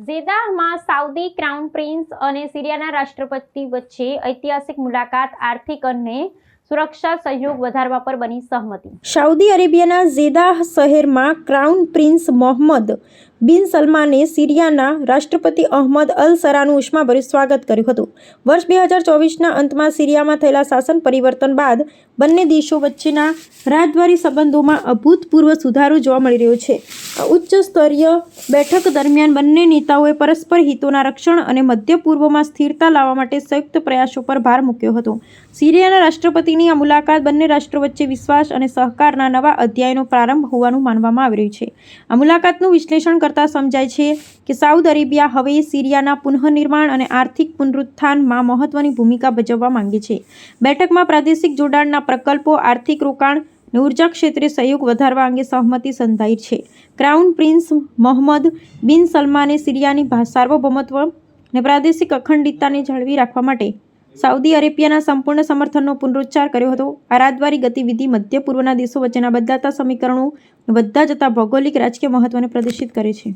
જેદાહમાં Saudi crown prince અને સિરિયાના રાષ્ટ્રપતિ વચ્ચે ઐતિહાસિક મુલાકાત આર્થિક અને સુરક્ષા સહયોગ વધારવા પર બની સહમતિ। સાઉદી અરેબિયાના જેદાહ શહેરમાં ક્રાઉન પ્રિન્સ મોહમ્મદ બિન સલમાને સિરિયાના રાષ્ટ્રપતિ અહમદ અલ શરાનું ઉષ્માભર્યું સ્વાગત કર્યું હતું। વર્ષ 2024ના અંતમાં સિરિયામાં થયેલા શાસન પરિવર્તન બાદ બંને દેશો વચ્ચેના રાજદ્વારી સંબંધોમાં અભૂતપૂર્વ સુધારો જોવા મળી રહ્યો છે। આ ઉચ્ચ સ્તરીય બેઠક દરમિયાન બંને નેતાઓએ પરસ્પર હિતોના રક્ષણ અને મધ્ય પૂર્વમાં સ્થિરતા લાવવા માટે સંયુક્ત પ્રયાસો પર ભાર મૂક્યો હતો। સિરિયાના રાષ્ટ્રપતિની આ મુલાકાત બંને રાષ્ટ્રો વચ્ચે વિશ્વાસ અને સહકારના નવા અધ્યાયનો પ્રારંભ હોવાનું માનવામાં આવી રહ્યું છે। આ મુલાકાતનું વિશ્લેષણ કરતાં સમજાય છે કે સાઉદ અરેબિયા હવે સિરિયાના પુનઃનિર્માણ અને આર્થિક પુનરુત્થાનમાં મહત્વની ભૂમિકા ભજવવા માંગે છે। બેઠકમાં પ્રાદેશિક જોડાણના પ્રકલ્પો, આર્થિક રોકાણ અને ઉર્જા ક્ષેત્રે સહયોગ વધારવા અંગે સહમતિ સંધાઈ છે। ક્રાઉન પ્રિન્સ મોહમ્મદ બિન સલમાને સિરિયાની સાર્વભૌમત્વ અને પ્રાદેશિક અખંડિતતાને જાળવી રાખવા માટે સાઉદી અરેબિયાના સંપૂર્ણ સમર્થનનો પુનરુચ્ચાર કર્યો હતો। આ રાજદ્વારી ગતિવિધિ મધ્ય પૂર્વના દેશો વચ્ચેના બદલાતા સમીકરણો અને વધતા જતા ભૌગોલિક રાજકીય મહત્વને પ્રદર્શિત કરે છે।